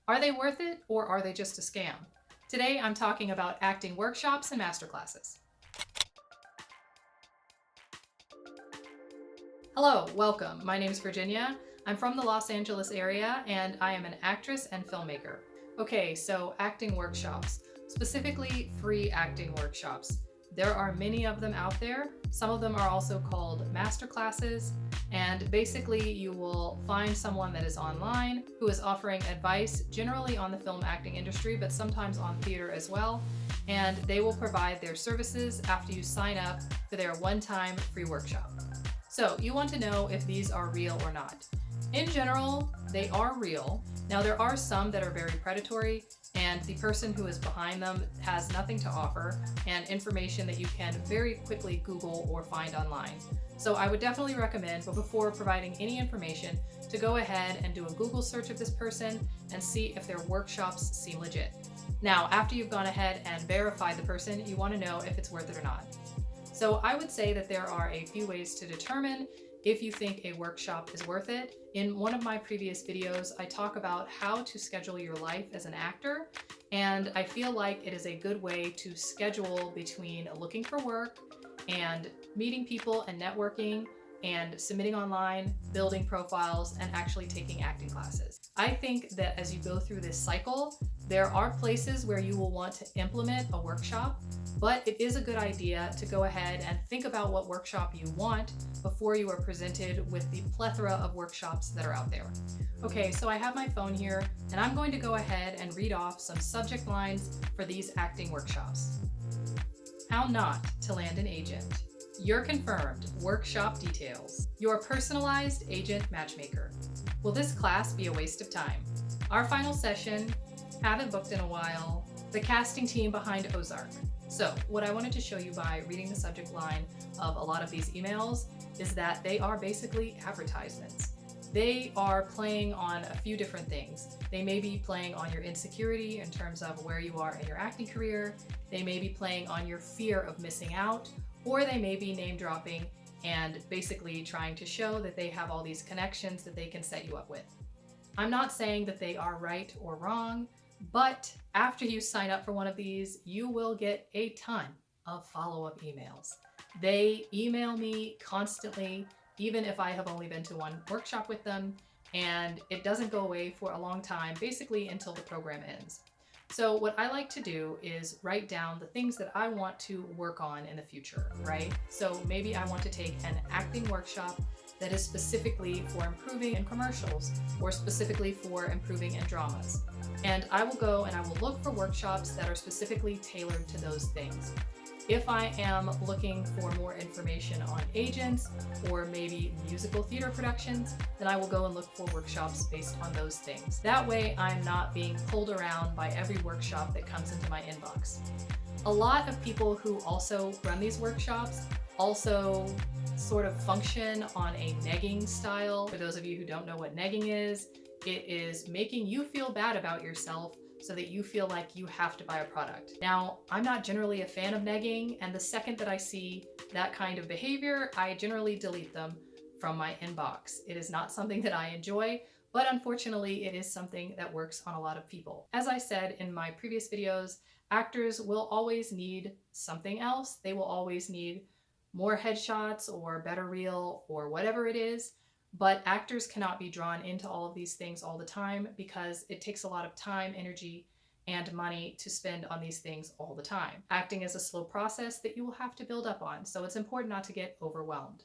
Are they worth it or are they just a scam? Today I'm talking about acting workshops and masterclasses. Hello, welcome. My name is Virginia. I'm from the Los Angeles area and I am an actress and filmmaker. Okay, so acting workshops, specifically free acting workshops. There are many of them out there. Some of them are also called masterclasses, and basically you will find someone that is online who is offering advice generally on the film acting industry, but sometimes on theater as well, and they will provide their services after you sign up for their one-time free workshop. So you want to know if these are real or not. In general, they are real. Now there are some that are very predatory and the person who is behind them has nothing to offer and information that you can very quickly Google or find online. So I would definitely recommend, but before providing any information, to go ahead and do a Google search of this person and see if their workshops seem legit. Now, after you've gone ahead and verified the person, you want to know if it's worth it or not. So I would say that there are a few ways to determine if you think a workshop is worth it. In one of my previous videos, I talk about how to schedule your life as an actor, and I feel like it is a good way to schedule between looking for work and meeting people and networking and submitting online, building profiles, and actually taking acting classes. I think that as you go through this cycle, there are places where you will want to implement a workshop, but it is a good idea to go ahead and think about what workshop you want before you are presented with the plethora of workshops that are out there. Okay, so I have my phone here, and I'm going to go ahead and read off some subject lines for these acting workshops. How not to land an agent. Your confirmed workshop details. Your personalized agent matchmaker. Will this class be a waste of time? Our final session. Haven't booked in a while. The casting team behind Ozark. So what I wanted to show you by reading the subject line of a lot of these emails is that they are basically advertisements. They are playing on a few different things. They may be playing on your insecurity in terms of where you are in your acting career. They may be playing on your fear of missing out, or they may be name dropping and basically trying to show that they have all these connections that they can set you up with. I'm not saying that they are right or wrong, but after you sign up for one of these, you will get a ton of follow-up emails. They email me constantly, even if I have only been to one workshop with them, and it doesn't go away for a long time, basically until the program ends. So what I like to do is write down the things that I want to work on in the future, right? So maybe I want to take an acting workshop that is specifically for improving in commercials or specifically for improving in dramas. And I will go and I will look for workshops that are specifically tailored to those things. If I am looking for more information on agents or maybe musical theater productions, then I will go and look for workshops based on those things. That way I'm not being pulled around by every workshop that comes into my inbox. A lot of people who also run these workshops also sort of function on a negging style. For those of you who don't know what negging is, it is making you feel bad about yourself so that you feel like you have to buy a product. Now, I'm not generally a fan of negging, and the second that I see that kind of behavior, I generally delete them from my inbox. It is not something that I enjoy, but unfortunately, it is something that works on a lot of people. As I said in my previous videos, actors will always need something else. They will always need more headshots or better reel or whatever it is. But actors cannot be drawn into all of these things all the time because it takes a lot of time, energy, and money to spend on these things all the time. Acting is a slow process that you will have to build up on, so it's important not to get overwhelmed.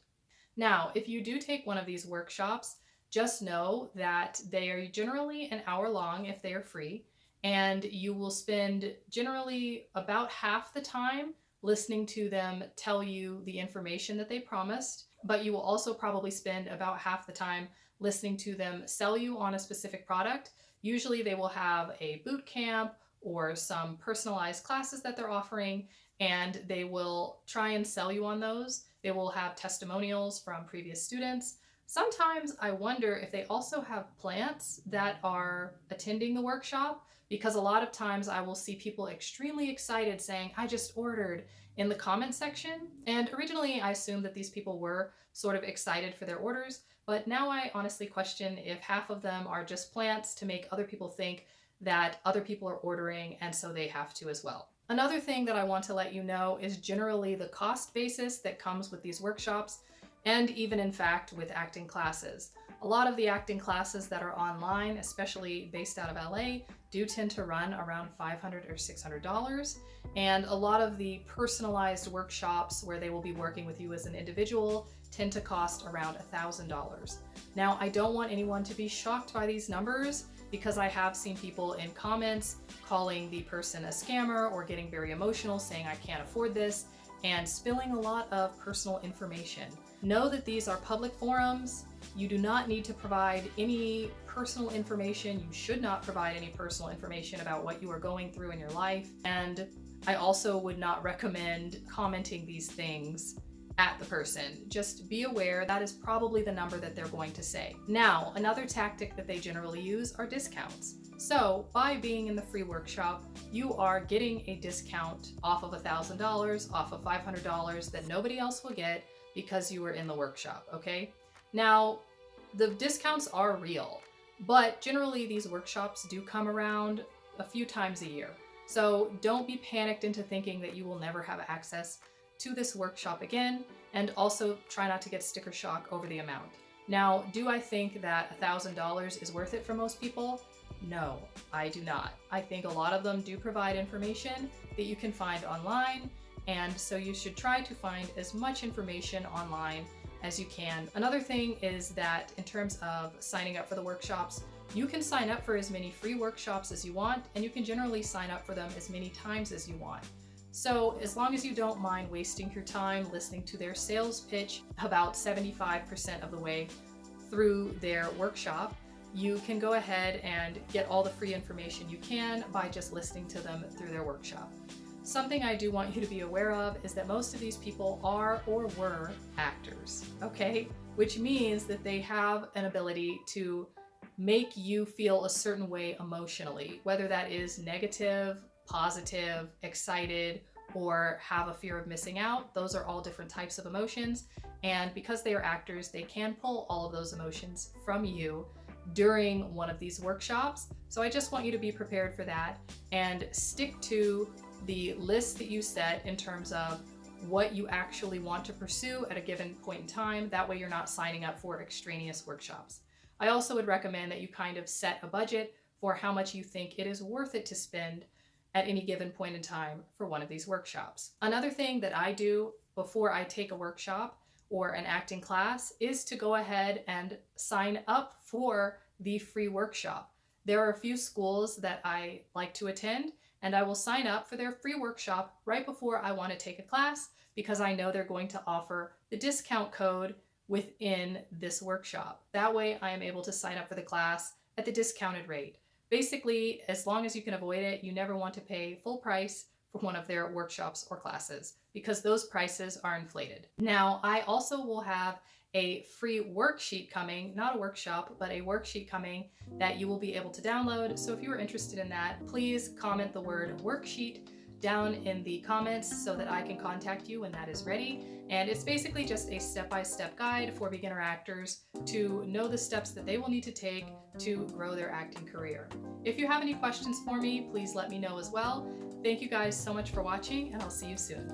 Now, if you do take one of these workshops, just know that they are generally an hour long if they are free, and you will spend generally about half the time listening to them tell you the information that they promised, but you will also probably spend about half the time listening to them sell you on a specific product. Usually they will have a boot camp or some personalized classes that they're offering, and they will try and sell you on those. They will have testimonials from previous students. Sometimes I wonder if they also have plants that are attending the workshop, because a lot of times I will see people extremely excited saying, I just ordered, in the comment section. And originally I assumed that these people were sort of excited for their orders, but now I honestly question if half of them are just plants to make other people think that other people are ordering, and so they have to as well. Another thing that I want to let you know is generally the cost basis that comes with these workshops, and even in fact with acting classes. A lot of the acting classes that are online, especially based out of LA, do tend to run around $500 or $600. And a lot of the personalized workshops where they will be working with you as an individual tend to cost around $1,000. Now, I don't want anyone to be shocked by these numbers, because I have seen people in comments calling the person a scammer or getting very emotional saying I can't afford this and spilling a lot of personal information. Know that these are public forums. You do not need to provide any personal information. You should not provide any personal information about what you are going through in your life. And I also would not recommend commenting these things at the person. Just be aware that is probably the number that they're going to say. Now, another tactic that they generally use are discounts. So by being in the free workshop, you are getting a discount off of $1,000, off of $500 that nobody else will get because you were in the workshop, okay? Now, the discounts are real, but generally these workshops do come around a few times a year. So don't be panicked into thinking that you will never have access to this workshop again, and also try not to get sticker shock over the amount. Now, do I think that $1,000 is worth it for most people? No, I do not. I think a lot of them do provide information that you can find online, and so you should try to find as much information online as you can. Another thing is that in terms of signing up for the workshops, you can sign up for as many free workshops as you want, and you can generally sign up for them as many times as you want. So as long as you don't mind wasting your time listening to their sales pitch about 75% of the way through their workshop, you can go ahead and get all the free information you can by just listening to them through their workshop. Something I do want you to be aware of is that most of these people are or were actors, okay? Which means that they have an ability to make you feel a certain way emotionally, whether that is negative, positive, excited, or have a fear of missing out. Those are all different types of emotions. And because they are actors, they can pull all of those emotions from you during one of these workshops. So I just want you to be prepared for that and stick to the list that you set in terms of what you actually want to pursue at a given point in time. That way you're not signing up for extraneous workshops. I also would recommend that you kind of set a budget for how much you think it is worth it to spend at any given point in time for one of these workshops. Another thing that I do before I take a workshop or an acting class is to go ahead and sign up for the free workshop. There are a few schools that I like to attend, and I will sign up for their free workshop right before I want to take a class because I know they're going to offer the discount code within this workshop. That way I am able to sign up for the class at the discounted rate. Basically, as long as you can avoid it, you never want to pay full price for one of their workshops or classes because those prices are inflated. Now, I also will have a free worksheet coming, not a workshop, but a worksheet coming that you will be able to download. So if you are interested in that, please comment the word worksheet down in the comments so that I can contact you when that is ready. And it's basically just a step-by-step guide for beginner actors to know the steps that they will need to take to grow their acting career. If you have any questions for me, please let me know as well. Thank you guys so much for watching, and I'll see you soon.